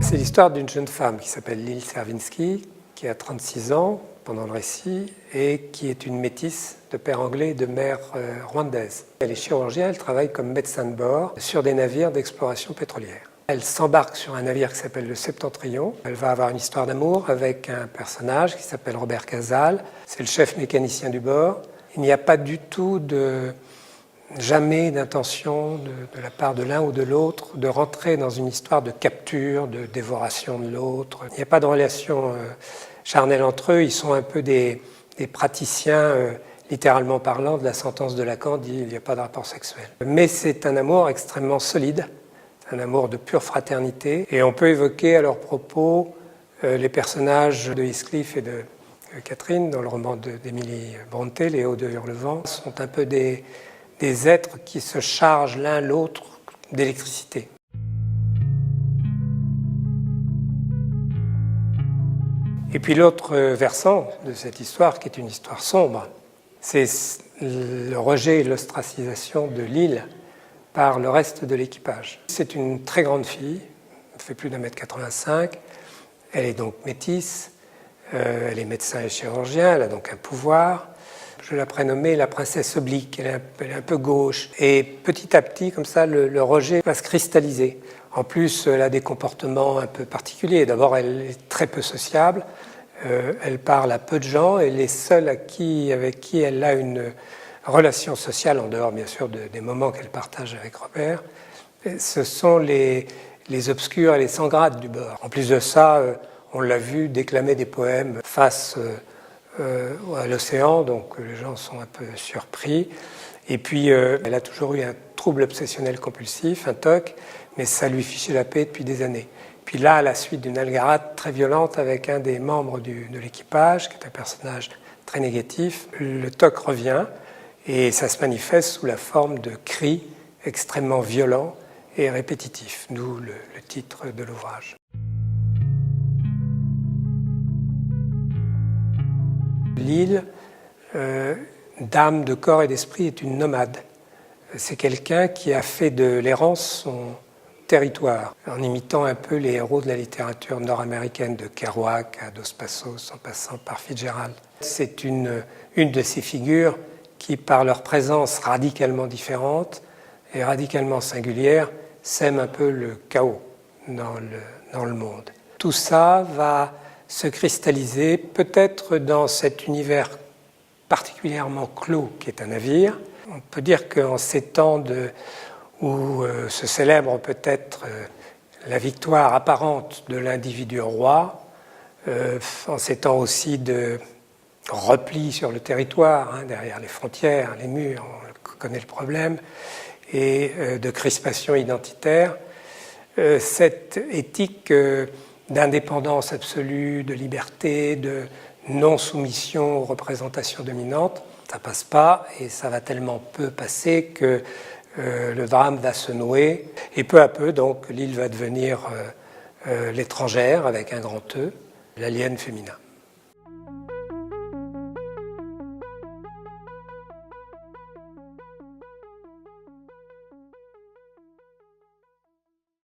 C'est l'histoire d'une jeune femme qui s'appelle Lyle Servinsky, qui a 36 ans pendant le récit et qui est une métisse de père anglais et de mère rwandaise. Elle est chirurgienne, elle travaille comme médecin de bord sur des navires d'exploration pétrolière. Elle s'embarque sur un navire qui s'appelle le Septentrion. Elle va avoir une histoire d'amour avec un personnage qui s'appelle Robert Casal. C'est le chef mécanicien du bord. Il n'y a pas du tout jamais d'intention de la part de l'un ou de l'autre de rentrer dans une histoire de capture, de dévoration de l'autre. Il n'y a pas de relation charnelle entre eux. Ils sont un peu des praticiens, littéralement parlant, de la sentence de Lacan, dit il n'y a pas de rapport sexuel. Mais c'est un amour extrêmement solide, un amour de pure fraternité. Et on peut évoquer à leur propos les personnages de Heathcliff et de Catherine, dans le roman d'Emily Brontë, Les Hauts de Hurlevent, sont un peu des êtres qui se chargent l'un l'autre d'électricité. Et puis l'autre versant de cette histoire, qui est une histoire sombre, c'est le rejet et l'ostracisation de Lyle par le reste de l'équipage. C'est une très grande fille, elle fait plus d'1m85, elle est donc métisse, elle est médecin et chirurgien, elle a donc un pouvoir. Je la prénommais la princesse oblique, elle est un peu gauche. Et petit à petit, comme ça, le rejet va se cristalliser. En plus, elle a des comportements un peu particuliers. D'abord, elle est très peu sociable, elle parle à peu de gens, et les seuls avec qui elle a une relation sociale, en dehors bien sûr des moments qu'elle partage avec Robert, ce sont les obscurs et les sans grade du bord. En plus de ça, on l'a vu déclamer des poèmes face à l'océan, donc les gens sont un peu surpris. Et puis, elle a toujours eu un trouble obsessionnel compulsif, un TOC, mais ça lui fichait la paix depuis des années. Puis là, à la suite d'une algarade très violente avec un des membres de l'équipage, qui est un personnage très négatif, le TOC revient et ça se manifeste sous la forme de cris extrêmement violents et répétitifs, d'où le titre de l'ouvrage. Lyle, dame de corps et d'esprit, est une nomade. C'est quelqu'un qui a fait de l'errance son territoire, en imitant un peu les héros de la littérature nord-américaine, de Kerouac à Dos Passos, en passant par Fitzgerald. C'est une de ces figures qui, par leur présence radicalement différente et radicalement singulière, sèment un peu le chaos dans le monde. Tout ça va se cristalliser peut-être dans cet univers particulièrement clos qui est un navire. On peut dire qu'en ces temps où se célèbre peut-être la victoire apparente de l'individu roi, en ces temps aussi de repli sur le territoire, derrière les frontières, les murs, on connaît le problème, et de crispation identitaire, cette éthique d'indépendance absolue, de liberté, de non-soumission aux représentations dominantes, ça passe pas et ça va tellement peu passer que le drame va se nouer. Et peu à peu, donc, Lyle va devenir l'étrangère avec un grand E, l'alien féminin.